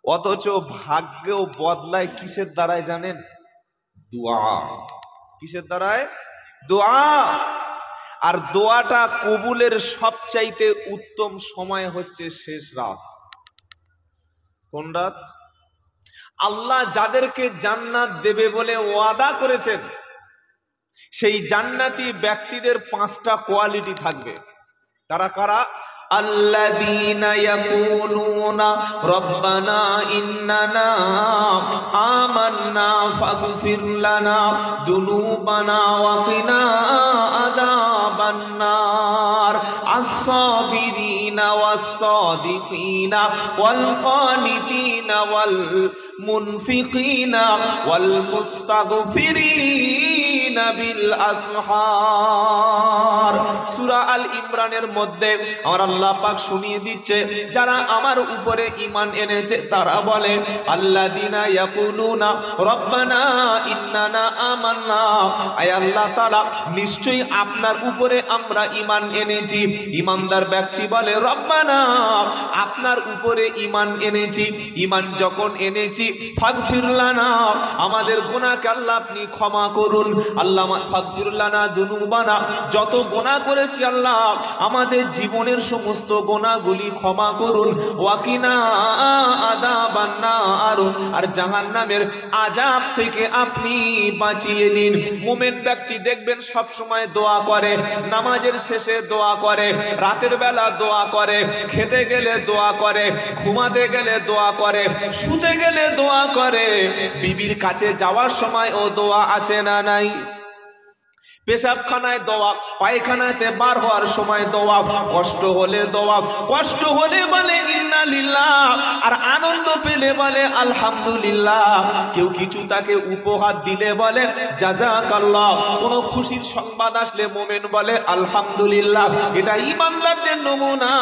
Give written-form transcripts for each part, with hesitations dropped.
অথচ ভাগ্যও বদলায় কিসের দ্বারায় জানেন? দোয়া। কিসের দ্বারায়? দোয়া। আর দোয়াটা কবুলের সবচাইতে উত্তম সময় হচ্ছে শেষ রাত। কোন রাত? আল্লাহ যাদেরকে জান্নাত দেবে বলে ওয়াদা করেছেন, সেই জান্নাতি ব্যক্তিদের 5টা কোয়ালিটি থাকবে। তারা কারা? আল্লাযীনা ইয়াকুলুনা রব্বানা ইন্নানা আমান্না ফাগফির লানা যুনুবানা ওয়া কিনা আযাবান নার আস-সাবিরিনা ওয়াস-সাদিকিনা ওয়াল কানিতিনা ওয়াল মুনফিকিনা ওয়াল মুস্তাগফিরিনা বিল আসহার। সূরা আল ইমরানের মধ্যে আমার আল্লাহ পাক শুনিয়ে দিচ্ছে, যারা আমার উপরে ঈমান এনেছে তারা বলে আল্লাযীনা ইয়াকুলুনা রব্বানা ইন্নানা আমান্না, আয় আল্লাহ তাআলা নিশ্চয়ই আপনার উপরে আমরা ঈমান এনেছি। ঈমানদার ব্যক্তি বলে রব্বানা, আপনার উপরে ঈমান এনেছি। ঈমান যখন এনেছি ফাগফির লানা, আমাদের গুনাহকে আল্লাহ আপনি ক্ষমা করুন। আল্লাহ ফাগফির লানা যুনুবানা, যত গুনাহ করেছি আল্লাহ আমাদের জীবনের সমস্ত গুনাহগুলি ক্ষমা করুন। ওয়াকিনা আযাবান নার, আর জাহান্নামের আযাব থেকে আপনি বাঁচিয়ে দিন। মুমিন ব্যক্তি দেখবেন সব সময় দোয়া করে, নামাজের শেষে দোয়া করে, রাতের বেলা দোয়া করে, খেতে গেলে দোয়া করে, ঘুমাতে গেলে দোয়া করে, শুতে গেলে দোয়া করে, বিবির কাছে যাওয়ার সময় ও দোয়া আছে না নাই? পেশাবখানায় দোয়া, পায়খানাতে বার হওয়ার সময় দোয়া, কষ্ট হলে দোয়া, কষ্ট হলে বলে ইন্না লিল্লাহ, আর আনন্দ পেলে বলে আলহামদুলিল্লাহ। কেউ কিছু তাকে উপহার দিলে বলে জাযাকাল্লাহ। কোনো খুশির সংবাদ আসলে মুমিন বলে আলহামদুলিল্লাহ। এটা ঈমানদারদের নমুনা।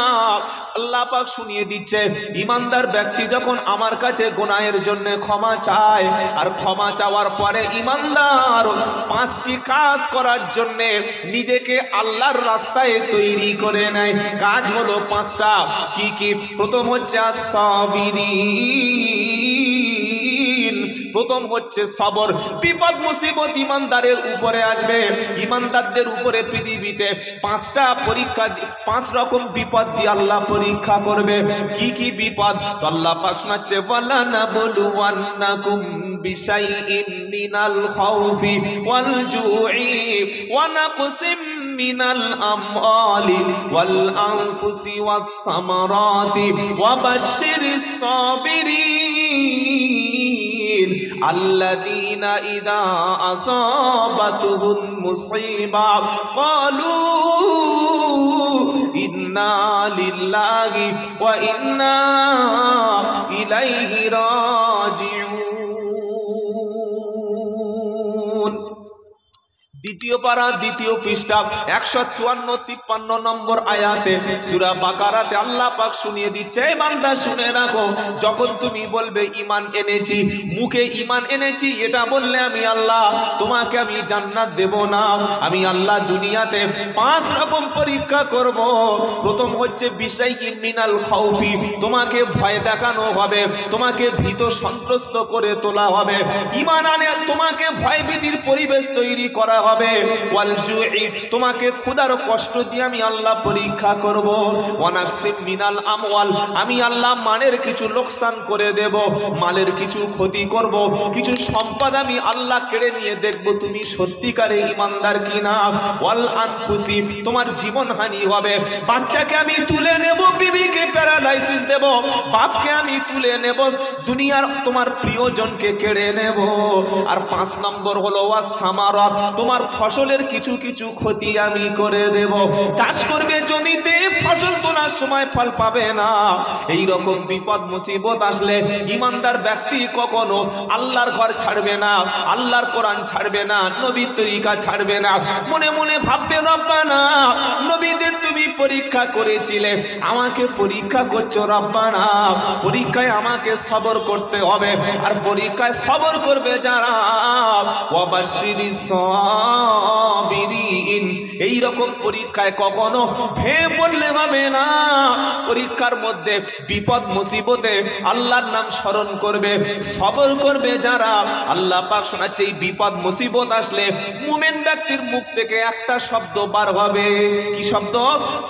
আল্লাহ পাক শুনিয়ে দিচ্ছে, ঈমানদার ব্যক্তি যখন আমার কাছে গুনাহের জন্য ক্ষমা চায়, আর ক্ষমা চাওয়ার পরে ঈমানদার 5টি কাজ করার জন্য নিজেকে আল্লাহর রাস্তায় তৈরি করে নেয়। কাজ হলো 5টা। কি কি? প্রথম হচ্ছে আস-সাবিরিন, প্রথম হচ্ছে সবর। বিপদ মুসিবত ঈমানদারের উপরে আসবে। ঈমানদারদের উপরে পৃথিবীতে 5টা পরীক্ষা, 5 রকম বিপদ দিয়ে আল্লাহ পরীক্ষা করবে। কি কি বিপদ? তো আল্লাহ পাক শোনাচ্ছে, ওয়ালা নাবলুওয়ান্নাকুম বিশাইইন মিনাল খাউফি ওয়াল জুই ওয়া নাকসিম মিনাল আমওয়ালি ওয়াল আনফুসি ওয়াস সামারাতি ওয়া বাশশিরিস সাবিরিন আল্লাযীনা ইযা আসাবাতুহুম মুসিবা ক্বালু ইন্না লিল্লাহি ওয়া ইন্না ইলাইহি রাজিউন। দ্বিতীয় পারা, দ্বিতীয় পৃষ্ঠা, 154-53 নম্বর আয়াতে সূরা বাকারাতে আল্লাহ পাক শুনিয়ে দিচ্ছে, এই বান্দা শুনে রাখো, যখন তুমি বলবে ঈমান এনেছি, মুখে ঈমান এনেছি এটা বললে আমি আল্লাহ তোমাকে আমি জান্নাত দেব না। আমি আল্লাহ দুনিয়াতে 5 রকম পরীক্ষা করব। প্রথম হচ্ছে বিশাইইন মিনাল খাউফি, তোমাকে ভয় দেখানো হবে, তোমাকে ভীত সন্ত্রস্ত করে তোলা হবে। ঈমান আনে তোমাকে ভয়ভীতির পরিবেশ তৈরি করা হবে। ওয়াল জুই, তোমাকে ক্ষুধার কষ্ট দিয়ে আমি আল্লাহ পরীক্ষা করব। ওয়া নাকসিম মিনাল আমওয়াল, আমি আল্লাহ মালের কিছু লোকসান করে দেব, মালের কিছু ক্ষতি করব, কিছু সম্পদ আমি আল্লাহ কেড়ে নিয়ে দেখব তুমি সত্যিকারে ঈমানদার কিনা। ওয়াল আনফুসি, তোমার জীবনহানি হবে, বাচ্চাকে আমি তুলে নেব, বিবিকে প্যারালাইসিস দেব, বাপকে আমি তুলে নেব, দুনিয়ার তোমার প্রিয়জনকে কেড়ে নেব। আর 5 নম্বর হলো ওয়াস সামারাত, তোমার ফসলের কিছু কিছু ক্ষতি আমি করে দেব। চাষ করবে জমিতে, ফসল তোলার সময় ফল পাবে না। এই রকম বিপদ মুসিবত আসলে ঈমানদার ব্যক্তি কখনো আল্লাহর ঘর ছাড়বে না, আল্লাহর কোরআন ছাড়বে না, নবীর তরিকা ছাড়বে না। মনে মনে ভাববে রব্বানা, নবীদের তুমি পরীক্ষা করেছিলে, আমাকে পরীক্ষা করছো রব্বানা, পরীক্ষায় আমাকে সবর করতে হবে। আর পরীক্ষায় সবর করবে যারা, ওয়া বাশশিরিস সাবিরিন। এই রকম পরীক্ষায় কখনো ভেঙে পড়লে হবে না। পরীক্ষার মধ্যে বিপদ মুসিবতে আল্লাহর নাম স্মরণ করবে, সবর করবে যারা। আল্লাহ পাক শোনাচ্ছে এই বিপদ মুসিবত আসলে মুমিন ব্যক্তির মুখ থেকে একটা শব্দ বার হবে। কি শব্দ?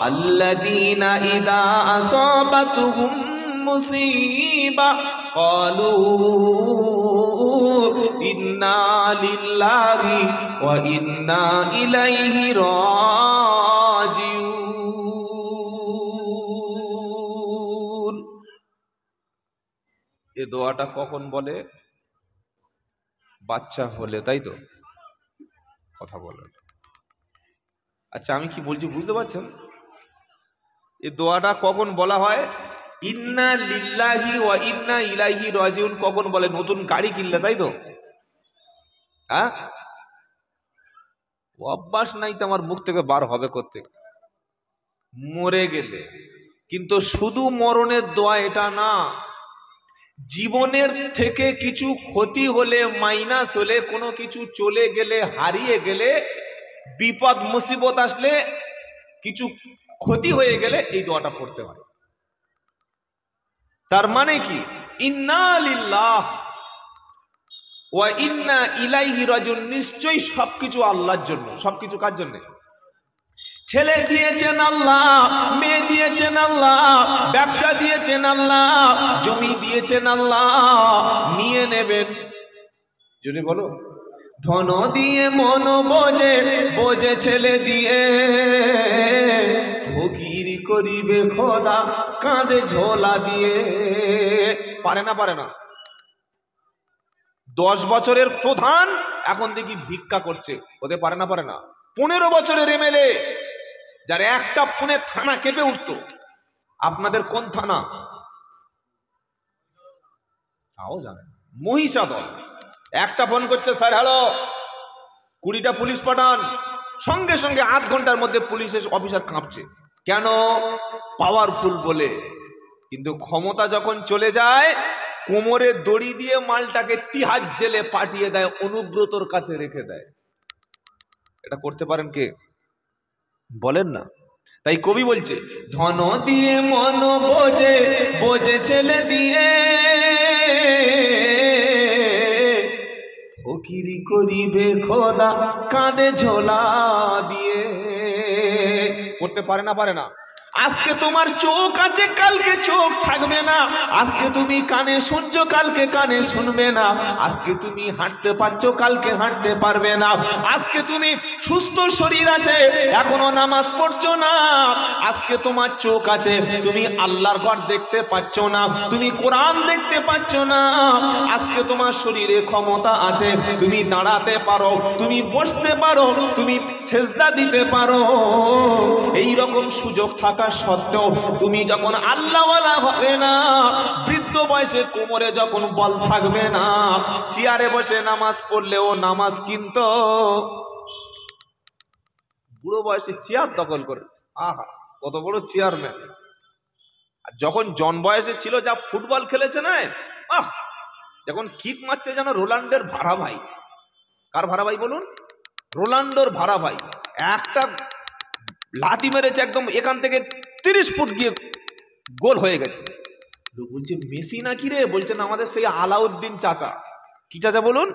আল্লাযীনা ইযা আসাবাতুহুম মুসিবা ক্বালু ইন্না লিল্লাহি ওয়া ইন্না ইলাইহি রাজিউন। এই দোয়াটা কখন বলে? বাচ্চা হলে, তাই তো? কথা বলেন। আচ্ছা, আমি কি বলছি বুঝতে পারছেন? এই দোয়াটা কখন বলা হয়? ইন্না লিল্লাহি ওয়া ইন্না ইলাইহি রাজিউন কখন বলে? নতুন গাড়ি কিনলে, তাই তো? হ্যাঁ, অভ্যাস নাই তো আমার মুখ থেকে বার হবে করতে। মরে গেলে। কিন্তু শুধু মরণের দোয়া এটা না, জীবনের থেকে কিছু ক্ষতি হলে, মাইনাস হলে, কোনো কিছু চলে গেলে, হারিয়ে গেলে, বিপদ মুসিবত আসলে, কিছু ক্ষতি হয়ে গেলে এই দোয়াটা পড়তে হয়। তার মানে কি? ইন্না লিল্লাহ ওয়া ইন্না ইলাইহি রাজিউন, নিশ্চয়ই সবকিছু আল্লাহর জন্য। সবকিছু কার জন্য? ছেলে দিয়েছেন আল্লাহ, মেয়ে দিয়েছেন আল্লাহ, ব্যবসা দিয়েছেন আল্লাহ, জমি দিয়েছেন আল্লাহ, নিয়ে নেবেন। যদি বলো ধন দিয়ে মন বোঝে, বোঝে ছেলে দিয়ে, ফকিরি করিবে খোদা কাঁধে ঝোলা দিয়ে। পারে না? পারে না? 10 বছরের প্রধান এখন দেখি ভিক্ষা করছে, হতে পারে না? পারে না? 15 বছরের এমএলএ, যার একটা ফোনে থানা কেঁপে উঠত। আপনাদের কোন থানা? তাও জানেন, মহিষাদল। একটা ফোন করছে, স্যার হ্যালো, 20টা পুলিশ পাঠান। সঙ্গে সঙ্গে আধ ঘন্টার মধ্যে পুলিশের অফিসার কাঁপছে। কেন? পাওয়ারফুল বলে। কিন্তু ক্ষমতা যখন চলে যায়, কোমরে দড়ি দিয়ে মালটাকে তিহার জেলে পাঠিয়ে দেয়, অনুব্রতর কাছে রেখে দেয়। এটা করতে পারেন কে? বলেন না। তাই কবি বলছে, ধন দিয়ে মন বোঝে, বোঝে ছেলে দিয়ে, ফকিরি করিবে খোদা কাঁধে ঝোলা দিয়ে। করতে পারে না? পারে না? আজকে তোমার চোখ আছে, কালকে চোখ থাকবে না। আজকে তুমি কানে শুনছো, কালকে কানে শুনবে না। আজকে তুমি হাঁটতে পারছো, কালকে হাঁটতে পারবে না। আজকে তুমি সুস্থ শরীর আছে, এখনো নামাজ পড়ছো না। আজকে তোমার চোখ আছে, তুমি আল্লাহর ঘর দেখতে পাচ্ছ না, তুমি কোরআন দেখতে পাচ্ছ না। আজকে তোমার শরীরে ক্ষমতা আছে, তুমি দাঁড়াতে পারো, তুমি বসতে পারো, তুমি সেজদা দিতে পারো। এই রকম সুযোগ থাকা সত্ত্বেও তুমি যখন আল্লাহওয়ালা হবে না, বৃদ্ধ বয়সে কোমরে যখন বল থাকবে না, চেয়ারে বসে নামাজ পড়লেও নামাজ কিন্তু বুড়ো বয়সে চেয়ার দখল করে। আহা, কত বড় চেয়ারম্যান! আর যখন জন বয়সে ছিল, যা ফুটবল খেলেছে না, যখন কিক মারছে যেন রোনাল্ডোর ভাড়া ভাই। কার ভাড়া ভাই বলুন? রোনাল্ডোর ভাড়া ভাই। একটা লাথি মেরেছে, একদম এখান থেকে 30 ফুট গিয়ে গোল হয়ে গেছে। বলছে মেসি নাকি রে? বলছেন আমাদের সেই আলাউদ্দিন চাচা। কি চাচা বলুন?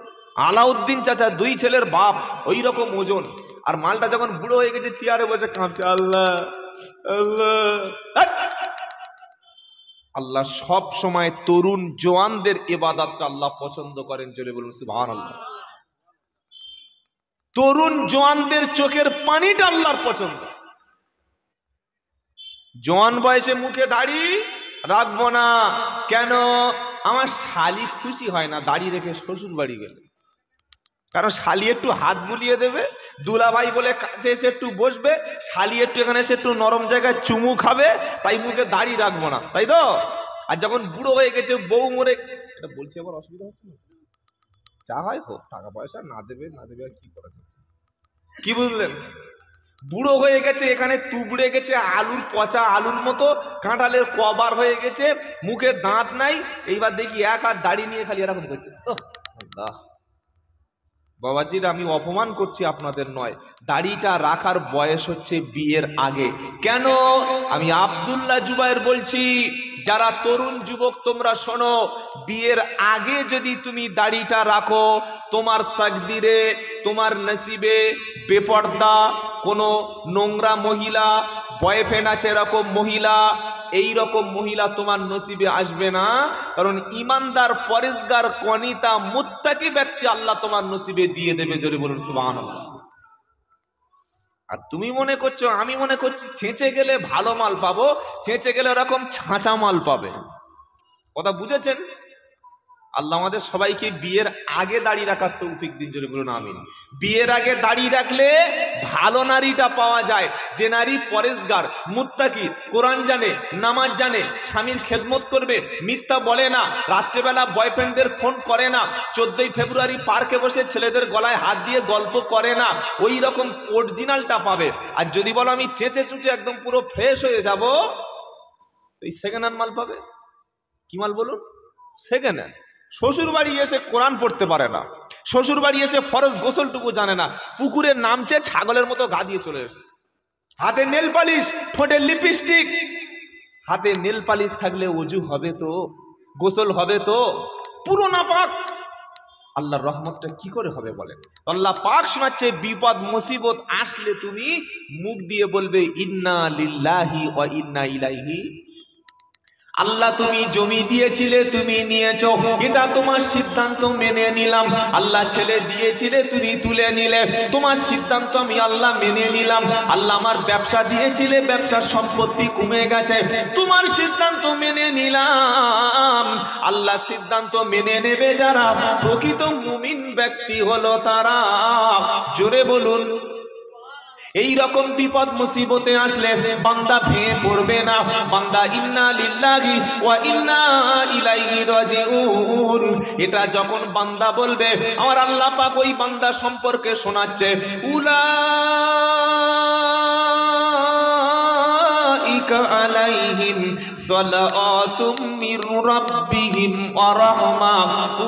আলাউদ্দিন চাচা, 2 ছেলের বাপ, ওই রকম ওজন। আর মালটা যখন বুড়ো হয়ে গেছে, চেয়ারে বসে কাঁপছে, আল্লাহ আল্লাহ। আল্লাহ সব সময় তরুণ জওয়ানদের ইবাদতটা আল্লাহ পছন্দ করেন। চলে বলুন সুবহানাল্লাহ। তরুণ জওয়ানদের চোখের পানিটা আল্লাহর পছন্দ। জওয়ান বয়সে মুখে দাড়ি রাখবো না। কেন? আমার শালি খুশি হয় না দাড়ি রেখে শ্বশুর বাড়ি গেলে। কারণ শালি একটু হাত বুলিয়ে দেবে, দুলাভাই বলে কাছে এসে একটু বসবে, শালি একটু এখানে এসে একটু নরম জায়গায় চুমু খাবে, তাই মুখে দাড়ি রাখবো না, তাই তো? আর যখন বুড়ো হয়ে গেছে, বউ মরে, এটা বলছে আবার অসুবিধা হচ্ছে না? যা হয় হোক, টাকা পয়সা না দেবে না দেবে আর কি করা যাবে? কি বুঝলেন? বুড়ো হয়ে গেছে, এখানে তুবড়ে গেছে, আলুর পচা আলুর মতো, কাঁঠালের কবার হয়ে গেছে, মুখে দাঁত নাই। এইবার দেখি এক হাত দাড়ি নিয়ে খালি এরকম করছে। আল্লাহ, বাবাজিরা, আমি অপমান করছি আপনাদের নয়, দাড়িটা রাখার বয়স হচ্ছে বিয়ের আগে। কেন? আমি আব্দুল্লাহ জুবায়ের বলছি, যারা তরুণ যুবক তোমরা শোনো, বিয়ের আগে যদি তুমি দাড়িটা রাখো, তোমার তাকদিরে, তোমার নসিবে বেপর্দা কোনো নোংরা মহিলা, বয়ফ্রেন্ড আছে এরকম মহিলা, এই রকম মহিলা তোমার নসিবে আসবে না। কারণ ইমানদার, পরেজগার, কনিতা, মুত্তাকি ব্যক্তি আল্লাহ তোমার নসিবে দিয়ে দেবে। জোরে বলুন সুবহানাল্লাহ। আর তুমি মনে করছো, আমি মনে করছি ছেঁচে গেলে ভালো মাল পাবো, ছেঁচে গেলে ওরকম ছাঁচা মাল পাবে। কথা বুঝেছেন? আল্লাহ আমাদের সবাইকে বিয়ের আগে দাড়ি রাখার তৌফিক দিন। জোরে বলুন আমিন। বিয়ের আগে দাড়ি রাখলে ভালো নারীটা পাওয়া যায়, যে নারী পরেজগার, মুত্তাকি, কোরআন জানে, নামাজ জানে, স্বামীর খেদমত করবে, মিথ্যা বলে না, রাত্রেবেলা বয়ফ্রেন্ডদের ফোন করে না, 14ই ফেব্রুয়ারি পার্কে বসে ছেলেদের গলায় হাত দিয়ে গল্প করে না, ওই রকম অরিজিনালটা পাবে। আর যদি বলো আমি চেঁচে চুচে একদম পুরো ফ্রেশ হয়ে যাব, তো এই সেকেন্ড হ্যান্ড মাল পাবে। কি মাল বলুন? Second hand. শ্বশুর বাড়ি এসে কোরআন পড়তে পারে না, শ্বশুর বাড়ি এসে ফরজ গোসলটুকু জানে না, পুকুরে নামছে ছাগলের মতো গা দিয়ে চলে এসে, হাতে নেল পালিশ, ঠোঁটে লিপস্টিক। হাতে নেল পালিশ থাকলে ওযু হবে তো, গোসল হবে তো, পুরো নাপাক। আল্লাহর রহমতটা কি করে হবে বলেন? আল্লাহ পাক শোনাচ্ছে, বিপদ মুসিবত আসলে তুমি মুখ দিয়ে বলবে ইন্না লিল্লাহি ওয়া ইন্না ইলাইহি। আল্লাহ তুমি জমি দিয়েছিলে, তুমি নিয়েছো, এটা তোমার সিদ্ধান্ত, মেনে নিলাম। আল্লাহ ছেলে দিয়েছিলে, তুমি তুলে নিলে, তোমার সিদ্ধান্ত আমি আল্লাহ মেনে নিলাম। আল্লাহ আমার ব্যবসা দিয়েছিলে, ব্যবসার সম্পত্তি কমে গেছে, তোমার সিদ্ধান্ত মেনে নিলাম। আল্লাহ সিদ্ধান্ত মেনে নেবে যারা, প্রকৃত মুমিন ব্যক্তি হলো তারা। জোরে বলুন। এই রকম বিপদ মুসিবতে আসলে বান্দা ভেঙে পড়বে না, বান্দা ইন্না লিল্লাহি ওয়া ইন্না ইলাইহি রাজিউন, এটা যখন বান্দা বলবে, আমার আল্লাহ পাক ওই বান্দা সম্পর্কে শোনাচ্ছে, উলাইকা আলাইহিম সালাতুম মির রাব্বিহিম ওয়া রাহমা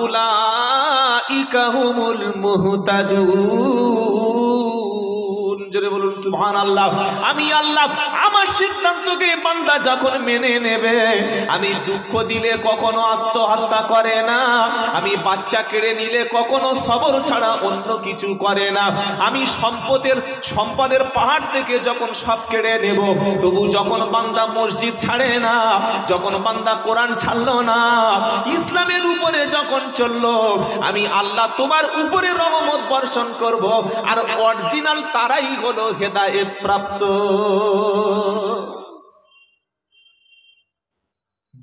উলাইকা হুমুল মুহতাদুন। জোরে বলুন সুবহানাল্লাহ। আমি আল্লাহ আমার সিদ্ধান্তকে বান্দা যখন মেনে নেবে, আমি দুঃখ দিলে কখনো আত্মহত্যা করে না, আমি বাচ্চা কেড়ে নিলে কখনো সবর ছাড়া অন্য কিছু করে না, আমি সম্পদের পাহাড় থেকে যখন সব কেড়ে নেব, তবু যখন বান্দা মসজিদ ছাড়ে না, যখন বান্দা কোরআন ছাড়লো না, ইসলামের উপরে যখন চললো, আমি আল্লাহ তোমার উপরে রহমত বর্ষণ করব। আর অরিজিনাল তারাই হলো হেদায়েত প্রাপ্ত।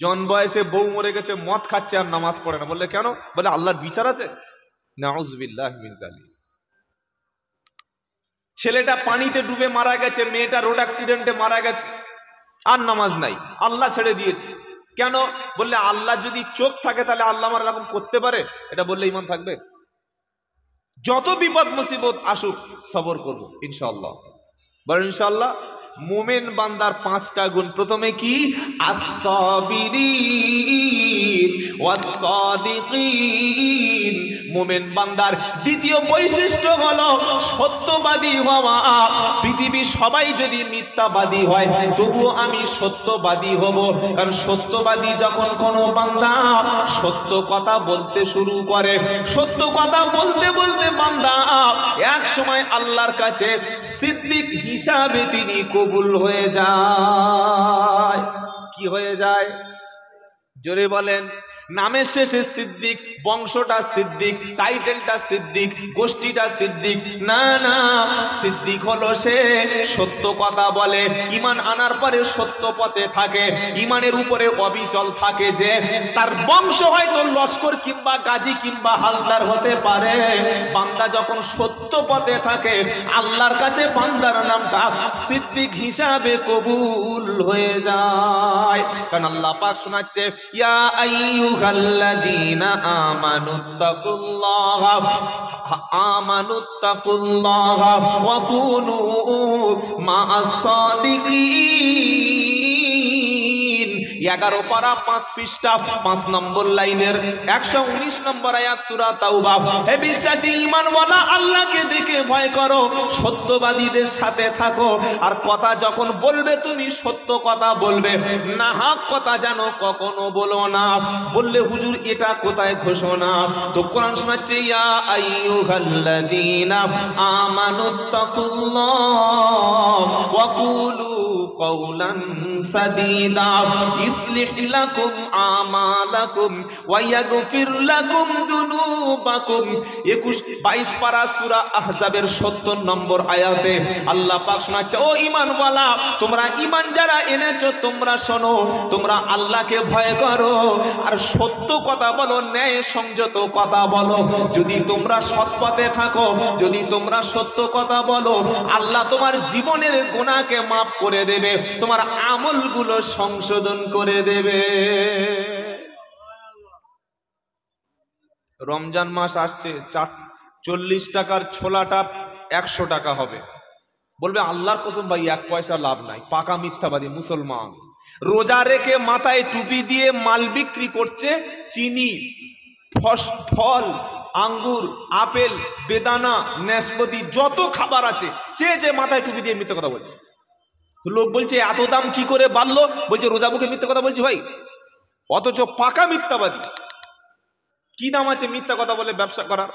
জন বয়সে বউ মরে গেছে, মদ খাচ্ছে আর নামাজ পড়ে না, বললে কেন? বলে আল্লাহর বিচার আছে। নাউযুবিল্লাহি মিন যালিক। ছেলেটা পানিতে ডুবে মারা গেছে, মেয়েটা রোড অ্যাক্সিডেন্টে মারা গেছে, আর নামাজ নাই, আল্লাহ ছেড়ে দিয়েছে। কেন? বললে আল্লাহ যদি চোখ থাকে তাহলে আল্লাহ আমার এরকম করতে পারে? এটা বললে ঈমান থাকবে? যত বিপদ মুসিবত আসুক সবর করব ইনশাআল্লাহ। বলেন ইনশাআল্লাহ। মুমিন বান্দার 5টা গুণ। প্রথমে কি? আস-সাবিরিন ওয়াস-সাদিকিন। মুমিন বান্দার দ্বিতীয় বৈশিষ্ট্য হলো সত্যবাদী হওয়া। পৃথিবী সবাই যদি মিথ্যাবাদী হয়, তবুও আমি সত্যবাদী হব। কারণ সত্যবাদী যখন কোনো বান্দা সত্য কথা বলতে শুরু করে, সত্য কথা বলতে বলতে বান্দা এক সময় আল্লাহর কাছে সিদ্দিক হিসাবে তিনি কবুল হয়ে যায়। কি হয়ে যায়? জোরে বলেন। নামের শেষে সিদ্দিক, বংশটা সিদ্দিক, টাইটেলটা সিদ্দিক, গোষ্ঠীটা সিদ্দিক না, না, সিদ্দিক হলো সে সত্য কথা বলে, ঈমান আনার পরে সত্য পথে থাকে, ঈমানের উপরে অবিচল থাকে, যে তার বংশ হয়তো লস্কর কিংবা গাজী কিংবা হালদার হতে পারে, বান্দা যখন সত্য পথে থাকে আল্লাহর কাছে বান্দার নামটা সিদ্দিক হিসাবে কবুল হয়ে যায়। কারণ আল্লাহ পাক শোনাচ্ছে, ইয়া আইয়ুহাল্লাযীনা আমানুত্তাকুল্লাহা ওয়া কুনু মা'আস সাদিকিন। 11 পারা 5 পৃষ্ঠা 5 নম্বর লাইনের 119 নম্বর আয়াত সূরা তাওবা। হে বিশ্বাসী ঈমানওয়ালা, আল্লাহকে দেখে ভয় করো, সত্যবাদীদের সাথে থাকো, আর কথা যখন বলবে তুমি সত্য কথা বলবে, না হক কথা জানো কখনো বলো না। বললে হুজুর এটা কোথায় ঘোষণা? তো কোরআন শোনাচ্ছে, ইয়া আইয়ুহাল্লাযীনা আমানুত্তাকুল্লাহ ওয়া কুলু কওলান সাদীদা ইসলিহ লাকুম আমালাকুম ওয়া ইয়াগফির লাকুম যুনুবাকুম। 21-22 পারা সূরা আহজাবের 70 নম্বর আয়াতে আল্লাহ পাক শোনাচ্ছে, ও ঈমানওয়ালা, তোমরা ঈমান যারা এনেছো তোমরা শোনো, তোমরা আল্লাহকে ভয় করো আর সত্য কথা বলো, ন্যায় সংযত কথা বলো। যদি তোমরা সৎ পথে থাকো, যদি তোমরা সত্য কথা বলো, আল্লাহ তোমার জীবনের গুনাহকে মাফ করে দেবে, তোমার আমলগুলো সংশোধন করে দেবে। রমজান মাস আসছে, 40 টাকার ছোলাটা 100 টাকা হবে। বলবে আল্লাহর কসম ভাই 1 পয়সা লাভ নাই, পাকা মিথ্যাবাদী মুসলমান। রোজা রেখে মাথায় টুপি দিয়ে মাল বিক্রি করছে, চিনি, ফল, আঙ্গুর, আপেল, বেদানা, নাশপাতি, যত খাবার আছে চেয়ে মাথায় টুপি দিয়ে মিথ্যা কথা বলছে। লোক বলছে এত দাম কি করে বাড়লো? বলছে রোজা মুখে মিথ্যা কথা বলছি ভাই, অথচ পাকা মিথ্যাবাদী। কি দাম আছে মিথ্যা কথা বলে ব্যবসা করার?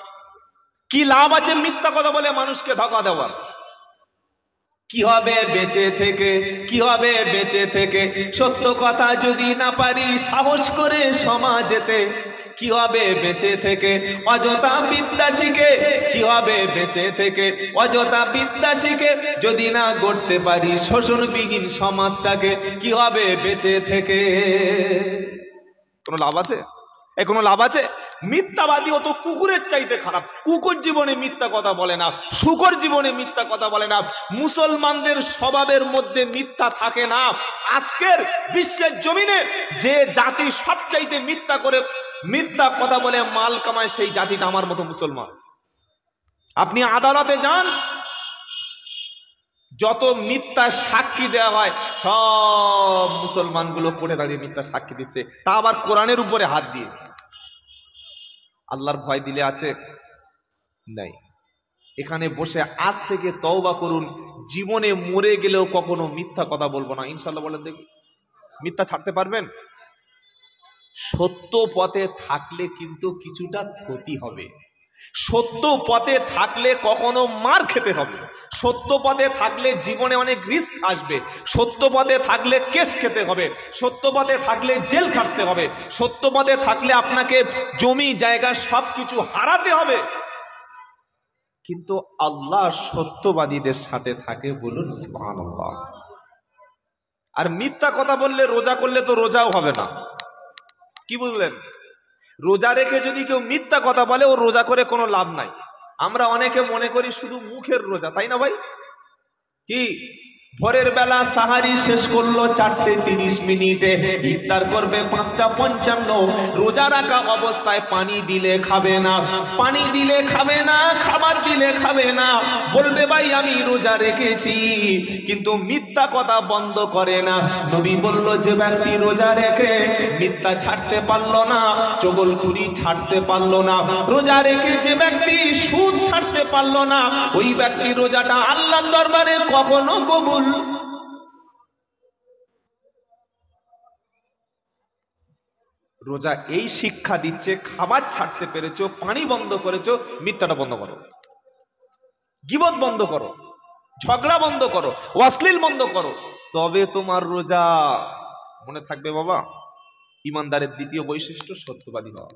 কি লাভ আছে মিথ্যা কথা বলে মানুষকে ধোঁকা দেওয়ার? কি হবে বেঁচে থেকে, কি হবে বেঁচে থেকে সত্য কথা যদি না পারি সাহস করে সমাজেতে? কি হবে বেঁচে থেকে অযথা বিদ্যা শিখে? কি হবে বেঁচে থেকে অযথা বিদ্যা শিখে যদি না গড়তে পারি শোষণবিহীন সমাজটাকে? কি হবে বেঁচে থেকে? কোনো লাভ আছে? কোনো লাভ আছে? মিথ্যাবাদী ও তো কুকুরের চাইতে খারাপ। কুকুর জীবনে মিথ্যা কথা বলে না, শুকর জীবনে মিথ্যা কথা বলে না। মুসলমানদের স্বভাবের মধ্যে মিথ্যা থাকে না। আজকের বিশ্বের জমিনে যে জাতি সবচাইতে মিথ্যা কথা বলে মাল কামায়, সেই জাতিটা আমার মতো মুসলমান। আপনি আদালতে যান, যত মিথ্যা সাক্ষী দেওয়া হয় সব মুসলমানগুলো পড়ে দাঁড়িয়ে মিথ্যা সাক্ষী দিচ্ছে, তা আবার কোরআনের উপরে হাত দিয়ে। আল্লাহর ভয় দিলে আছে? নাই। এখানে বসে আজ থেকে তওবা করুন, জীবনে মরে গেলেও কখনো মিথ্যা কথা বলবো না, ইনশাআল্লাহ। বলেন দেখি, মিথ্যা ছাড়তে পারবেন? সত্য পথে থাকলে কিন্তু কিছুটা ক্ষতি হবে। সত্য পথে থাকলে কখনো মার খেতে হবে। সত্য পথে থাকলে জীবনে অনেক রিস্ক আসবে। সত্য পথে থাকলে কেস খেতে হবে। সত্য পথে থাকলে জেল খাটতে হবে। সত্য পথে থাকলে আপনাকে জমি জায়গা সবকিছু হারাতে হবে। কিন্তু আল্লাহ সত্যবাদীদের সাথে থাকে, বলুন সুবহানাল্লাহ। আর মিথ্যা কথা বললে, রোজা করলে তো রোজাও হবে না। কি বুঝলেন? রোজা রেখে যদি কেউ মিথ্যা কথা বলে, ও রোজা করে কোনো লাভ নাই। আমরা অনেকে মনে করি শুধু মুখের রোজা, তাই না ভাই? কি ভোরের বেলা সাহারি শেষ করলো 4:30 মিনিটে, ইফতার করবে 5:55। রোজা রাখা অবস্থায় পানি দিলে খাবে না, পানি দিলে খাবে না, খাবার দিলে খাবে না। বলবে ভাই আমি রোজা রেখেছি, কিন্তু মিথ্যা কথা বন্ধ করে না। নবী বলল, যে ব্যক্তি রোজা রেখে মিথ্যা ছাড়তে পারলো না, চগলখুরি ছাড়তে পারলো না, রোজা রেখে যে ব্যক্তি সুদ ছাড়তে পারলো না, ওই ব্যক্তি রোজাটা আল্লাহর দরবারে কখনো কবুল। রোজা এই শিক্ষা দিচ্ছে, খাবার ছাড়তে পেরেছো, পানি বন্ধ করেছো, মিথ্যাটা বন্ধ করো, গীবত বন্ধ করো, ঝগড়া বন্ধ করো, অশ্লীল বন্ধ করো, তবে তোমার রোজা। মনে থাকবে বাবা, ইমানদারের দ্বিতীয় বৈশিষ্ট্য সত্যবাদী হওয়া।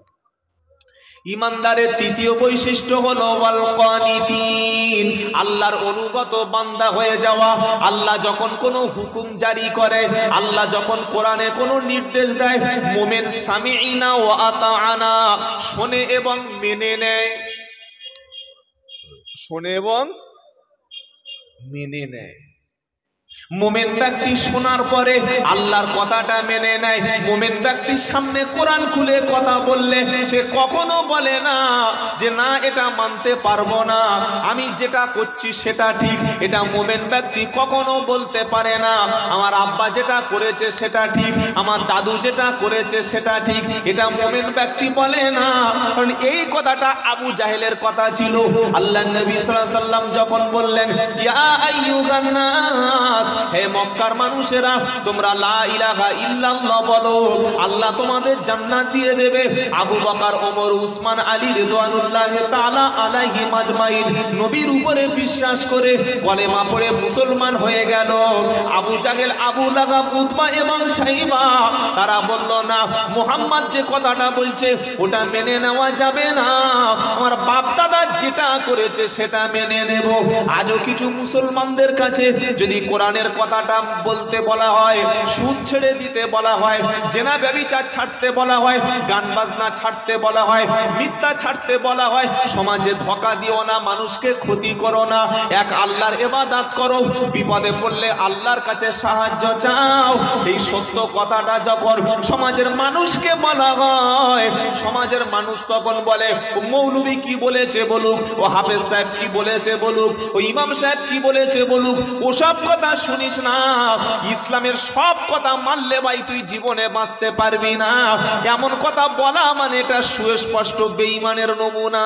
ইমানদারের তৃতীয় বৈশিষ্ট্য হলো ওয়াল কানিতিন, আল্লাহর অনুগত বান্দা হয়ে যাওয়া। আল্লাহ যখন কোনো হুকুম জারি করে, আল্লাহ যখন কোরআনে কোনো নির্দেশ দেয়, মুমিন সামিঈনা ওয়া আতাআনা, শোনে এবং মেনে নেয়। শোনে এবং মেনে নেয়। মুমিন ব্যক্তি শোনার পরে আল্লাহর কথাটা মেনে নেয়। মুমিন ব্যক্তির সামনে কোরআন খুলে কথা বললে সে কখনো বলে না যে না এটা মানতে পারবো না, আমি যেটা করছি সেটা ঠিক। এটা মুমিন ব্যক্তি কখনো বলতে পারে না আমার আব্বা যেটা করেছে সেটা ঠিক, আমার দাদু যেটা করেছে সেটা ঠিক। এটা মুমিন ব্যক্তি বলে না। কারণ এই কথাটা আবু জাহেলের কথা ছিল। আল্লাহর নবী সাল্লাল্লাহু আলাইহি ওয়াসাল্লাম যখন বললেন ইয়া আইয়ুহান নাস, হে মক্কার মানুষেরা তোমরা লা ইলাহা ইল্লাল্লাহ বলো, আল্লাহ তোমাদের জান্নাত দিয়ে দেবে। আবু বকর, ওমর, উসমান, আলী রিদওয়ানুল্লাহি তাআলা আলাইহিম আজমাইন নবীর উপরে বিশ্বাস করে কলেমা পড়ে মুসলমান হয়ে গেল। আবু জাহেল, আবু লাহাব, উতবা এবং শাইবা তারা বলল না, মুহাম্মদ যে কথাটা বলছে ওটা মেনে নেওয়া যাবে না, আমার বাপ দাদা যেটা করেছে সেটা মেনে নেব। আজও কিছু মুসলমানদের কাছে যদি কোরআনের কথাটা বলতে বলা হয়, সুদ ছেড়ে দিতে বলা হয়, জেনা ব্যভিচার ছাড়তে বলা হয়, গান বাজনা ছাড়তে বলা হয়, মিথ্যা ছাড়তে বলা হয়, সমাজে ধোঁকা দিও না, মানুষকে ক্ষতি করো না, এক আল্লাহর ইবাদত করো, বিপদে পড়লে আল্লাহর কাছে সাহায্য চাও, এই সত্য কথাটা যখন সমাজের মানুষকে বলা হয়, সমাজের মানুষ তখন বলে ও মৌলবী কি বলেছে বলুক, ও হাফেজ সাহেব কি বলেছে বলুক, ও ইমাম সাহেব কি বলেছে বলুক, ওসব কথা শুনিস না। ইসলামের সব কথা মানলে ভাই তুই জীবনে বাঁচতে পারবি না। এমন কথা বলা মানে এটা সুস্পষ্ট বেঈমানের নমুনা।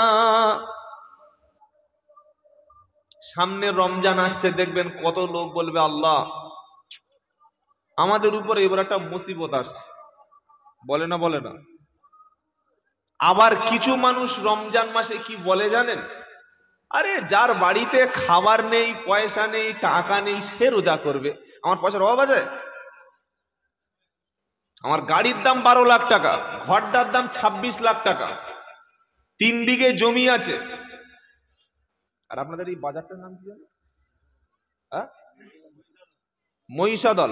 সামনে রমজান আসছে, দেখবেন কত লোক বলবে আল্লাহ আমাদের উপরে এবার একটা মুসিবত আসছে, বলে না বলে না। আবার কিছু মানুষ রমজান মাসে কি বলে জানেন, আরে যার বাড়িতে খাবার নেই, পয়সা নেই, টাকা নেই, সে রোজা করবে। আমার পয়সার অভাব আছে, আমার গাড়ির দাম 12 লাখ টাকা, ঘরটার দাম 26 লাখ টাকা, 3 বিঘে জমি আছে। আর আপনাদের এই বাজারটার নাম কি জানেন? মহিষাদল।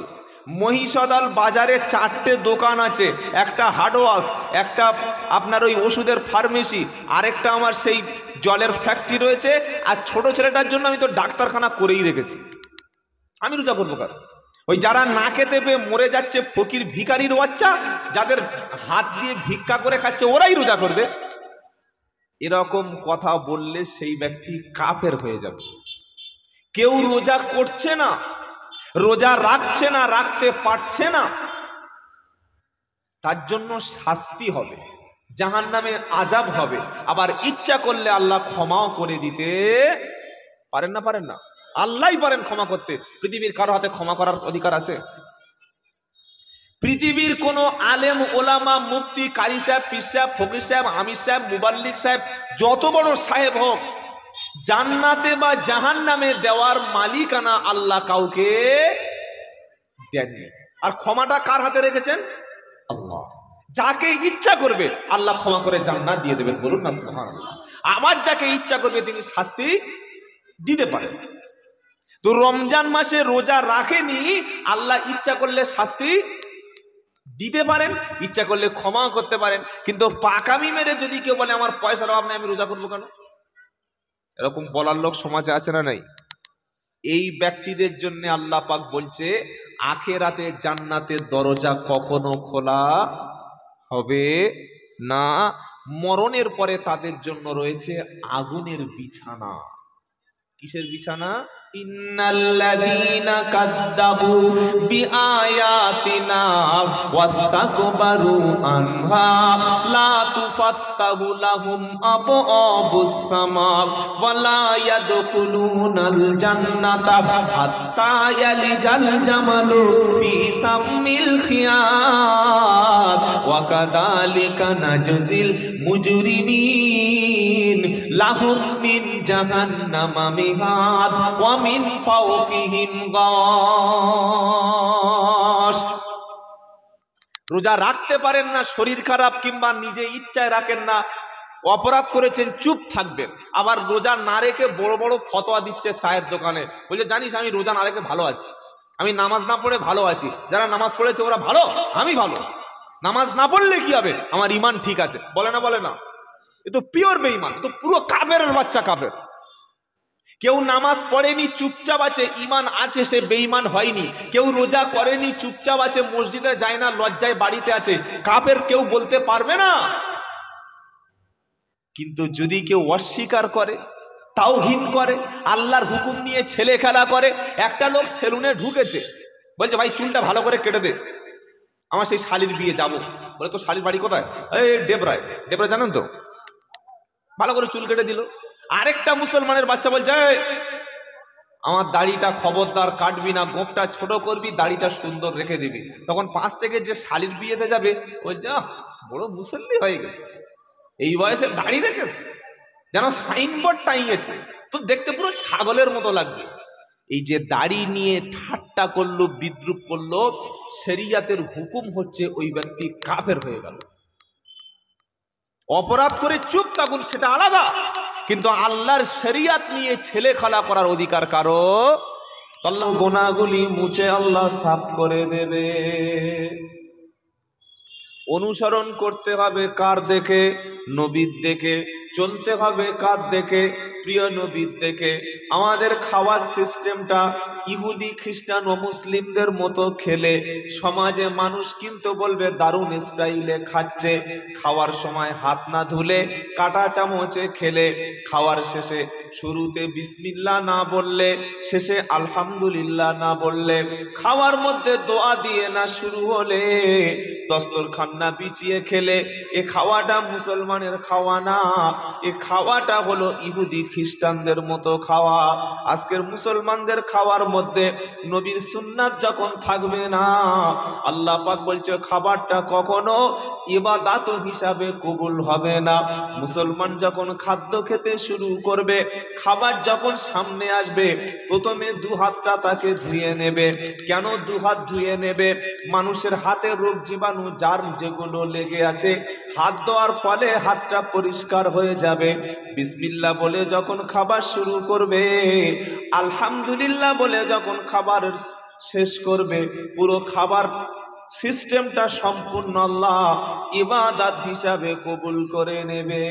মহিষাদল বাজারে 4টে দোকান আছে, একটা হার্ডওয়াশ, একটা আপনার ওই ওষুধের ফার্মেসি, আরেকটা আমার সেই জলের ফ্যাক্টরি রয়েছে, আর ছোট ছেলেটার জন্য আমি তো ডাক্তারখানা করেই রেখেছি। আমি রোজা করবো কার? ওই যারা না খেতে পেয়ে মরে যাচ্ছে, ফকির ভিখারির বাচ্চা, যাদের হাত দিয়ে ভিক্ষা করে খাচ্ছে, ওরাই রোজা করবে। এরকম কথা বললে সেই ব্যক্তি কাফের হয়ে যাবে। কেউ রোজা করছে না, রোজা রাখছে না, রাখতে পারছে না, তার জন্য শাস্তি হবে, জাহান্নামে আযাব হবে। আবার ইচ্ছা করলে আল্লাহ ক্ষমাও করে দিতে পারেন না? পারেন না? আল্লাহই পারেন ক্ষমা করতে। পৃথিবীর কারো হাতে ক্ষমা করার অধিকার আছে? পৃথিবীর কোন আলেম, ওলামা, মুফতি, কারি সাহেব, পীর সাহেব, ফকির সাহেব, আমির সাহেব, মুবাল্লিগ সাহেব, যত বড় সাহেব হোক, জান্নাতে বা জাহান্নামে দেওয়ার মালিকানা আল্লাহ কাউকে দেননি। আর ক্ষমাটা কার হাতে রেখেছেন? আল্লাহ। যাকে ইচ্ছা করবে আল্লাহ ক্ষমা করে জান্নাত দিয়ে দেবেন, বলুন না সুবহানাল্লাহ। আবার যাকে ইচ্ছা করবে তিনি শাস্তি দিতে পারেন। তো রমজান মাসে রোজা রাখেনি, আল্লাহ ইচ্ছা করলে শাস্তি দিতে পারেন, ইচ্ছা করলে ক্ষমা করতে পারেন। কিন্তু পাকামি মেরে যদি কেউ বলে আমার পয়সার অভাব নেই, আমি রোজা করবো কেন, এরকম বলার লোক সমাজে আছে না নাই? এই ব্যক্তিদের জন্য আল্লাহ পাক বলছে আখিরাতে জান্নাতের দরজা কখনো খোলা হবে না, মরণের পরে তাদের জন্য রয়েছে আগুনের বিছানা। কিসের বিছানা? ইন্নাল্লাযীনা কাযযাবু বিআয়াতিনা ওয়াস্তাকবারু আনহা লা তুফাত্তাহু লাহুম আবওয়াবুস সামা ওয়া লা ইয়াদখুলুনাল জান্নাতা হাত্তা ইয়ালিজাল জামালু ফি সাম্মিল খিয়াত ওয়া কাযালিকা নাজজিল মুজরিমিন লাহুম মিন জাহান্নামা মিহাদ ওয়া মিন ফাওকিহিম গাশ। রোজা রাখতে পারেন না, শরীর খারাপ কিংবা নিজে ইচ্ছায় রাখেন না, অপরাধ করেছেন, চুপ থাকবেন। আবার রোজা না রেখে বড় বড় ফতোয়া দিচ্ছে চায়ের দোকানে, বলছে জানিস আমি রোজা না রেখে ভালো আছি, আমি নামাজ না পড়ে ভালো আছি, যারা নামাজ পড়েছে ওরা ভালো, আমি ভালো, নামাজ না পড়লে কি হবে, আমার ইমান ঠিক আছে। বলে না বলে না? এ তো পিওর বেঈমান, এ তো পুরো কাফেরের বাচ্চা কাফের। কেউ নামাজ পড়েনি চুপচাপ আছে, ইমান আছে, সে বেঈমান হয়নি। কেউ রোজা করেনি চুপচাপ আছে, মসজিদে যায় না, লজ্জায় বাড়িতে আছে, কাফের কেউ বলতে পারবে না। কিন্তু যদি কেউ অস্বীকার করে, তাওহীদ করে, আল্লাহর হুকুম নিয়ে ছেলে খেলা করে। একটা লোক সেলুনে ঢুকেছে, বলছে ভাই চুলটা ভালো করে কেটে দে, আমার সেই শালির বিয়ে যাব। বলে তো শালির বাড়ি কোথায়? এই ডেবরায়। ডেবরা জানেন তো? ভালো করে চুল কেটে দিল। আরেকটা মুসলমানের বাচ্চা বলছে আমার দাড়িটা খবরদার কাটবি না, গোঁপটা ছোট করবি, দাড়িটা সুন্দর রেখে দিবি। তখন পাশ থেকে যে শালির বিয়েতে যাবে বলছে বড় মুসল্লি হয়ে গেছে, এই বয়সে দাড়ি রেখেছে, যেন সাইনবোর্ড টাঙিয়েছে, তো দেখতে পুরো ছাগলের মতো লাগছে। এই যে দাড়ি নিয়ে ঠাট্টা করলো, বিদ্রুপ করলো, শরিয়তের হুকুম হচ্ছে ওই ব্যক্তি কাফের হয়ে গেল। অপরাধ করে চুপ থাকুন সেটা আলাদা, কিন্তু আল্লাহর শরিয়ত নিয়ে ছেলে খেলা করার অধিকার কারো। আল্লাহ গুনাহগুলি মুছে আল্লাহ সাফ করে দেবে। অনুসরণ করতে হবে কার দেখে? নবীর দেখে। চলতে হবে কার দেখে? প্রিয় নবীর দেখে। আমাদের খাওয়ার সিস্টেমটা ইহুদি খ্রিস্টান ও মুসলিমদের মতো খেলে সমাজে মানুষ কিন্তু বলবে দারুণ স্টাইলে খাচ্ছে। খাওয়ার সময় হাত না ধুলে, কাঁটা চামচে খেলে, খাওয়ার শেষে শুরুতে বিসমিল্লাহ না বললে, শেষে আলহামদুলিল্লাহ না বললে, খাওয়ার মধ্যে দোয়া দিয়ে না শুরু হলে, দস্তরখান না বিছিয়ে খেলে, এ খাওয়াটা মুসলমানের খাওয়া না, এ খাওয়াটা হলো ইহুদি খ্রিস্টানদের মতো খাওয়া। আজকের মুসলমানদের খাওয়ার মধ্যে নবীর সুন্নাত যখন থাকবে না, আল্লাহ পাক বলছে খাবারটা কখনো ইবাদত হিসাবে কবুল হবে না। মুসলমান যখন খাদ্য খেতে শুরু করবে, খাবার যখন সামনে আসবে, প্রথমে দু হাতটা তাকে ধুয়ে নেবে। কেন দু হাত ধুয়ে নেবে? মানুষের হাতে রোগ জীবাণু জার্ম যেগুলো লেগে আছে, হাত ধোয়ার ফলে হাতটা পরিষ্কার হয়ে যাবে। বিসমিল্লাহ বলে যখন খাবার শুরু করবে, আলহামদুলিল্লাহ বলে যখন খাবার শেষ করবে, পুরো খাবার সিস্টেমটা সম্পূর্ণ আল্লাহ ইবাদত হিসাবে কবুল করে নেবে।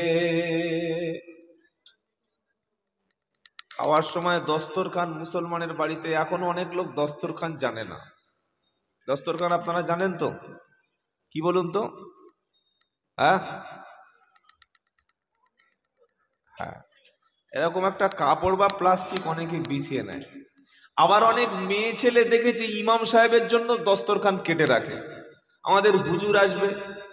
খাওয়ার সময় দস্তরখান মুসলমানের বাড়িতে এখনো অনেক লোক দস্তরখান জানে না। দস্তরখান আপনারা জানেন তো? কি বলুন তো? হ্যাঁ, এরকম একটা কাপড় বা প্লাস্টিক অনেকে বিছিয়ে নেয়। আবার অনেক মেয়ে ছেলে দেখেছি ইমাম সাহেবের জন্য দস্তরখান কেটে রাখে। আমাদের হুজুর আসবে,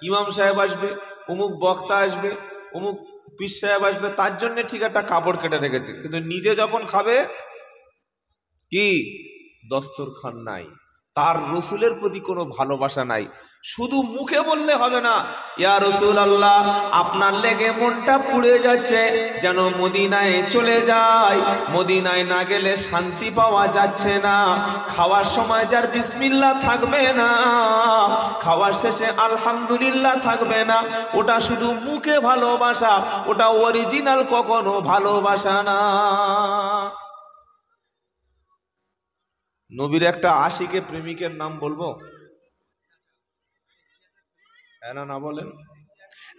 ইমাম সাহেব আসবে, অমুক বক্তা আসবে, অমুক পীর সাহেব আসবে, তার জন্য ঠিক একটা কাপড় কেটে রেখেছে, কিন্তু নিজে যখন খাবে কি দস্তরখান নাই। তার রসুলের প্রতি কোনো ভালোবাসা নাই। শুধু মুখে বললে হবে না, ইয়া রাসূলুল্লাহ আপনার লেগে মনটা পুড়ে যাচ্ছে, যেন মদিনায় চলে যায়, মদিনায় না গেলে শান্তি পাওয়া যাচ্ছে না। খাওয়ার সময় যার বিসমিল্লাহ থাকবে না, খাওয়ার শেষে আলহামদুলিল্লাহ থাকবে না, ওটা শুধু মুখে ভালোবাসা, ওটা অরিজিনাল কখনো ভালোবাসা না। নবীর একটা আশিকে প্রেমিকের নাম বলবো? না বলেন।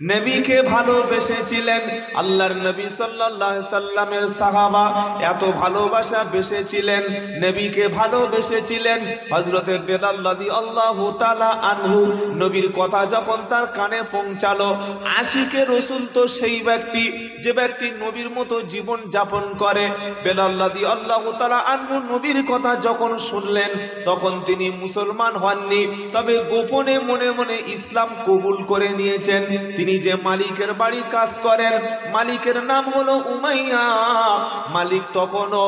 নবীকে ভালোবেসেছিলেন আল্লাহর নবী সাল্লাল্লাহু আলাইহি সাল্লামের সাহাবা, এত ভালোবাসা বেসেছিলেন, নবীকে ভালোবেসেছিলেন। হযরতে বেলাল রাদিয়াল্লাহু তাআলা আনহু, নবীর কথা যখন তার কানে পৌঁছালো, আশিকে রাসূল তো সেই ব্যক্তি যে ব্যক্তি নবীর মতো জীবন যাপন করে। বেলাল রাদিয়াল্লাহু তাআলা আনহু নবীর কথা যখন শুনলেন, তখন তিনি মুসলমান হননি, তবে গোপনে মনে মনে ইসলাম কবুল করে নিয়েছেন। তিনি যে মালিকের বাড়ি কাজ করেন, মালিকের নাম হলো উমাইয়া। মালিক তখনও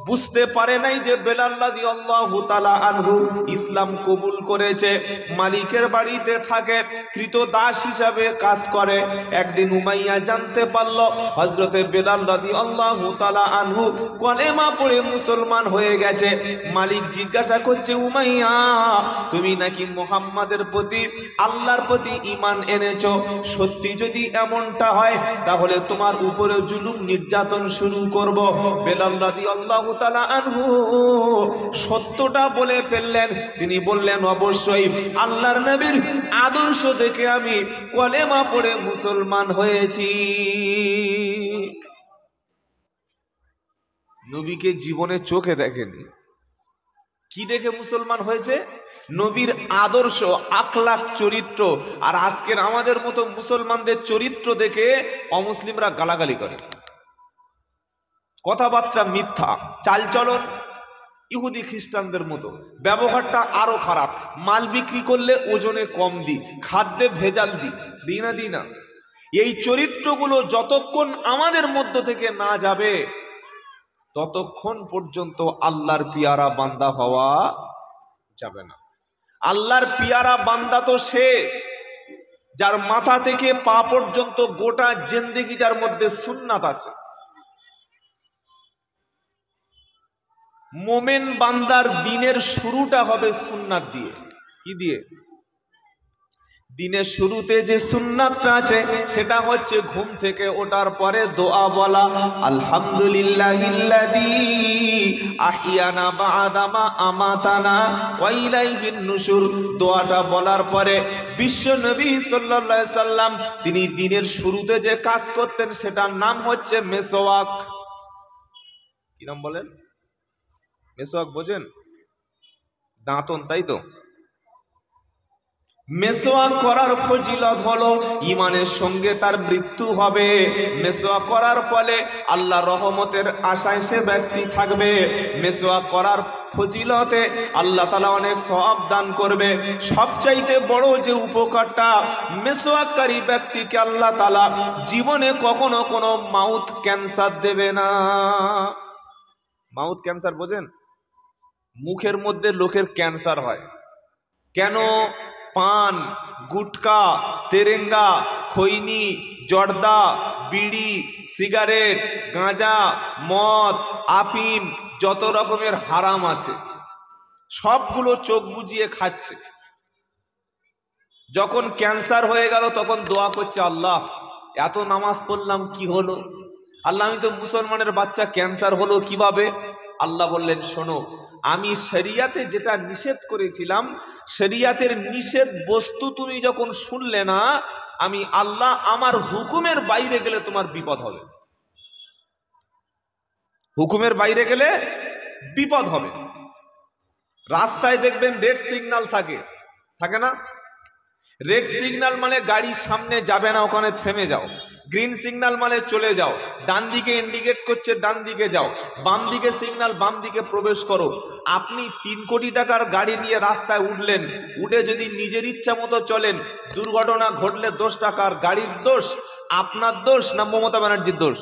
বুঝতে পারে নাই যে বেলাল রাদিয়াল্লাহু তাআলা আনহু ইসলাম কবুল করেছে। মালিকের বাড়িতে থাকে, কৃতদাস হিসাবে কাজ করে। একদিন উমাইয়া জানতে পারল হযরতে বেলাল রাদিয়াল্লাহু তাআলা আনহু কলেমা পড়ে মুসলমান হয়ে গেছে। মালিক জিজ্ঞাসা করছে, উমাইয়া তুমি নাকি মুহাম্মাদের প্রতি, আল্লাহর প্রতি ঈমান এনেছো? সত্যি যদি এমনটা হয় তাহলে তোমার উপরে জুলুম নির্যাতন শুরু করব। বেলাল রাদিয়াল্লাহু তাআলা আনহু সত্যটা বলে ফেললেন। তিনি বললেন, অবশ্যই আল্লাহর নবীর আদর্শ দেখে আমি কলেমা পড়ে মুসলমান হয়েছি। নবীকে জীবনে চোখে দেখেনি। কি দেখে মুসলমান হয়েছে? নবীর আদর্শ, আখলাক, চরিত্র। আর আজকের আমাদের মতো মুসলমানদের চরিত্র দেখে অমুসলিমরা গালাগালি করে, কথাবার্তা মিথ্যা, চালচলন ইহুদি খ্রিস্টানদের মতো, ব্যবহারটা আরো খারাপ। মাল বিক্রি করলে ওজনে কম দিই, খাদ্যে ভেজাল দিই না। এই চরিত্রগুলো যতক্ষণ আমাদের মধ্য থেকে না যাবে ততক্ষণ পর্যন্ত আল্লাহর পিয়ারা বান্দা হওয়া যাবে না। আল্লাহর পিয়ারা বান্দা তো সে যার মাথা থেকে পা পর্যন্ত গোটা জিন্দেগিটার মধ্যে সুন্নাত আছে। মোমেন বান্দার দিনের শুরুটা হবে সুন্নাত দিয়ে। কি দিয়ে? দিনের শুরুতে যে সুন্নাতটা আছে সেটা হচ্ছে ঘুম থেকে ওঠার পরে দোয়া বলা, আলহামদুলিল্লাহিল্লাযী আহিয়ানা বা'দা মা আমাতানা ওয়া ইলাইহিন নুশুর। দোয়াটা বলার পরে বিশ্ব নবী সাল্লাল্লাহু আলাইহি সাল্লাম তিনি দিনের শুরুতে যে কাজ করতেন সেটার নাম হচ্ছে মেসওয়াক। কি নাম বলেন? মেসওয়াক বোঝেন? দাঁতন, তাই তো? মেসওয়াক করার ফজিলত হলো ঈমানের সঙ্গে তার মৃত্যু হবে। মেসওয়াক করার ফলে আল্লাহর রহমতের আশায় সে ব্যক্তি থাকবে। মেসওয়াক করার ফজিলতে আল্লাহ তাআলা অনেক সওয়াব দান করবে। সবচাইতে বড় যে উপকারটা, মেসওয়াককারী ব্যক্তিকে আল্লাহ তাআলা জীবনে কখনো কোনো মাউথ ক্যান্সার দেবে না। মাউথ ক্যান্সার বোঝেন? মুখের মধ্যে লোকের ক্যান্সার হয় কেন? পান, গুটকা, তেরেঙ্গা, খৈনি, জর্দা, বিড়ি, সিগারেট, গাঁজা, মদ, আফিম, যত রকমের হারাম আছে সবগুলো চোখ বুজিয়ে খাচ্ছে। যখন ক্যান্সার হয়ে গেল তখন দোয়া করছে, আল্লাহ এত নামাজ পড়লাম কি হলো? আল্লাহ আমি তো মুসলমানের বাচ্চা, ক্যান্সার হলো কিভাবে? আল্লাহ বললেন, শোনো, আমি শরিয়াতে যেটা নিষেধ করেছিলাম শরিয়াতের নিষেধ বস্তু তুমি যখন শুনলে না, আমি আল্লাহ আমার হুকুমের বাইরে গেলে তোমার বিপদ হবে। হুকুমের বাইরে গেলে বিপদ হবে। রাস্তায় দেখবেন রেড সিগন্যাল থাকে না? রেড সিগন্যাল মানে গাড়ি সামনে যাবে না, ওখানে থেমে যাও। গ্রিন সিগন্যাল মানে চলে যাও। ডান দিকে ইন্ডিকেট করছে, ডান দিকে যাও। বাম দিকে সিগন্যাল, বাম দিকে প্রবেশ করো। আপনি 3 কোটি টাকার গাড়ি নিয়ে রাস্তায় উঠলেন, উঠে যদি নিজের ইচ্ছা মতো চলেন, দুর্ঘটনা ঘটলে দোষটা কার? গাড়ির দোষ, আপনার দোষ না মমতা ব্যানার্জির দোষ?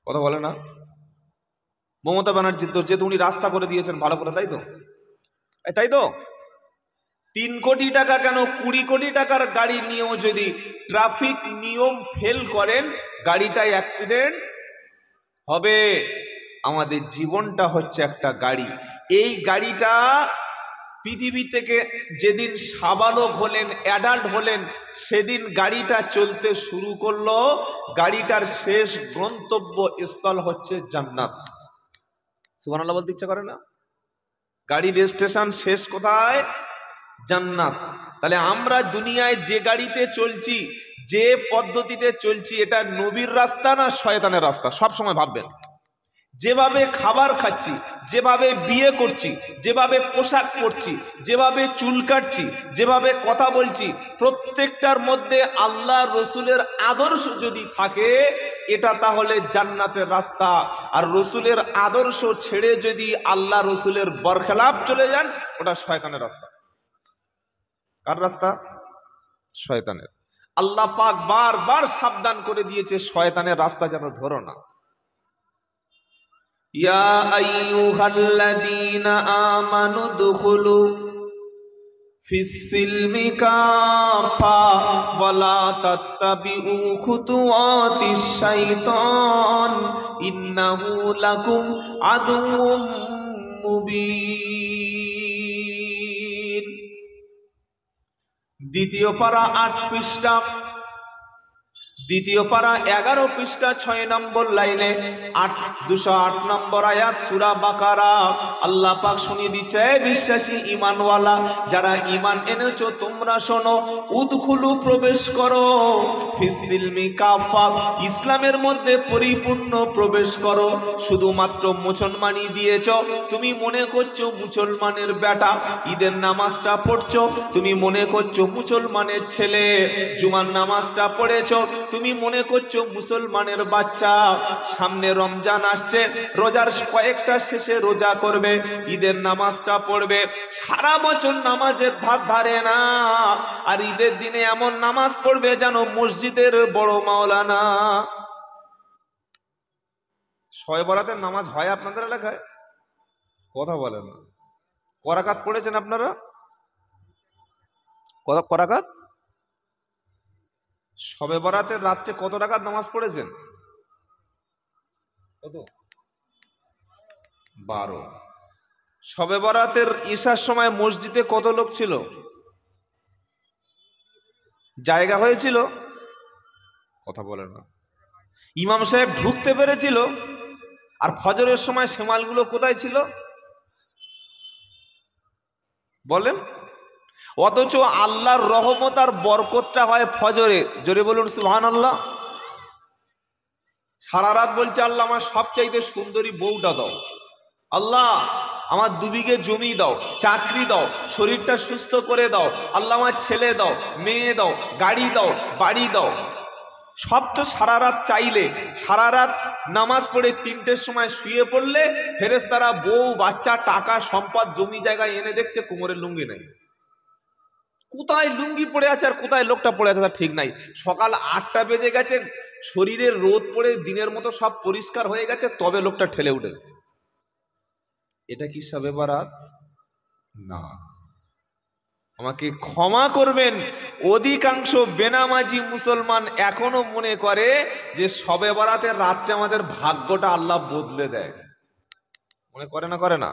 কথা বলে না? মমতা ব্যানার্জির দোষ, যেহেতু উনি রাস্তা করে দিয়েছেন ভালো করে, তাই তো? তাই তো? 3 কোটি টাকা কেন, 20 কোটি টাকার গাড়ি নিয়েও যদি ট্রাফিক নিয়ম ফেল করেন, গাড়িটায় অ্যাক্সিডেন্ট হবে। আমাদের জীবনটা হচ্ছে একটা গাড়ি। এই গাড়িটা পৃথিবী থেকে যেদিন সাবালক হলেন, অ্যাডাল্ট হলেন, সেদিন গাড়িটা চলতে শুরু করলো। গাড়িটার শেষ গন্তব্য স্থল হচ্ছে জান্নাত। সুবহানাল্লাহ বলতে ইচ্ছা করে না? গাড়ি রেজিস্ট্রেশন শেষ কোথায়? জান্নাত। তাহলে আমরা দুনিয়ায় যে গাড়িতে চলছি, যে পদ্ধতিতে চলছি, এটা নবীর রাস্তা না শয়তানের রাস্তা? সব সময় ভাববেন। যেভাবে খাবার খাচ্ছি, যেভাবে বিয়ে করছি, যেভাবে পোশাক পরছি, যেভাবে চুল কাটছি, যেভাবে কথা বলছি, প্রত্যেকটার মধ্যে আল্লাহ রসুলের আদর্শ যদি থাকে, এটা তাহলে জান্নাতের রাস্তা। আর রসুলের আদর্শ ছেড়ে যদি আল্লাহ রসুলের বরখেলাপ চলে যান, ওটা শয়তানের রাস্তা। কার রাস্তা? শয়তানের। আল্লাহ পাক বারবার সাবধান করে দিয়েছে, শয়তানের রাস্তা যেন ধরো না। ইয়া আইয়ুহাল্লাযীনা আমানু দুখুলু ফিস সিলমি কাফা ওয়া লা তাত্তাবিউ খুতুওয়াতিশ শাইতান ইন্নাহু লাকুম আদুউম মুবিন। দ্বিতীয় পারা 8 পৃষ্ঠা। দ্বিতীয় পারা 11 পৃষ্ঠা 6 নম্বর লাইনে 208 নম্বর আয়াত সূরা বাকারা। আল্লাহ পাক শুনিয়ে দিচ্ছে, বিশ্বাসী ঈমানওয়ালা যারা ঈমান এনেছো তোমরা শোনো, উদখুলু প্রবেশ করো ফিসসিলমি কাফা, ইসলামের মধ্যে পরিপূর্ণ প্রবেশ করো। শুধুমাত্র মুসলমানই দিয়েছো, তুমি মনে করছো মুসলমানের বেটা, ঈদের নামাজটা পড়ছো, তুমি মনে করছো মুসলমানের ছেলে, জুমার নামাজটা পড়েছো, তুমি মনে করছো মুসলমানের বাচ্চা, সামনে রমজান আসছে, রোজার কয়েকটা শেষে রোজা করবে, ঈদের নামাজটা পড়বে, সারা বছর নামাজের ধার ধারে না, আর ঈদের দিনে এমন নামাজ পড়বে যেন মসজিদের বড় মাওলানা। শবে বরাতের নামাজ হয় আপনাদের এলাকায়? কথা বলেন না। করাকাত পড়েছেন আপনারা? করাকাত? শবে বরাতের রাত্রে কত রাকাত নামাজ পড়েছেন? কত? 12। শবে বরাতের ঈশার সময় মসজিদে কত লোক ছিল? জায়গা হয়েছিল? কথা বলে না। ইমাম সাহেব ঢুকতে পেরেছিল? আর ফজরের সময় সেমালগুলো কোথায় ছিল বলেন? অথচ আল্লাহর রহমত আর বরকতটা হয় ফজরে। জোরে বলুন সুবহানাল্লাহ। সারা রাত বলছে, আল্লাহ আমার সবচাইতে সুন্দরী বউটা দাও, আল্লাহ আমার 2 বিঘে জমি দাও, চাকরি দাও, শরীরটা সুস্থ করে দাও, আল্লাহ আমার ছেলে দাও, মেয়ে দাও, গাড়ি দাও, বাড়ি দাও। সব তো সারা রাত চাইলে। সারা রাত নামাজ পড়ে 3টের সময় শুয়ে পড়লে ফেরেশতারা বউ, বাচ্চা, টাকা, সম্পদ, জমি জায়গায় এনে দেখছে কোমরের লুঙ্গি নাই। কোথায় লুঙ্গি পড়ে আছে আর কোথায় লোকটা পড়ে আছে তার ঠিক নাই। সকাল 8টা বেজে গেছে, শরীরের রোদ পড়ে দিনের মতো সব পরিষ্কার হয়ে গেছে, তবে লোকটা ঠেলে উঠেছে। এটা কি শবে বরাত? না। আমাকে ক্ষমা করবেন, অধিকাংশ বেনামাজি মুসলমান এখনো মনে করে যে শবে বরাতের রাত্রে আমাদের ভাগ্যটা আল্লাহ বদলে দেয়। মনে করে না? করে না?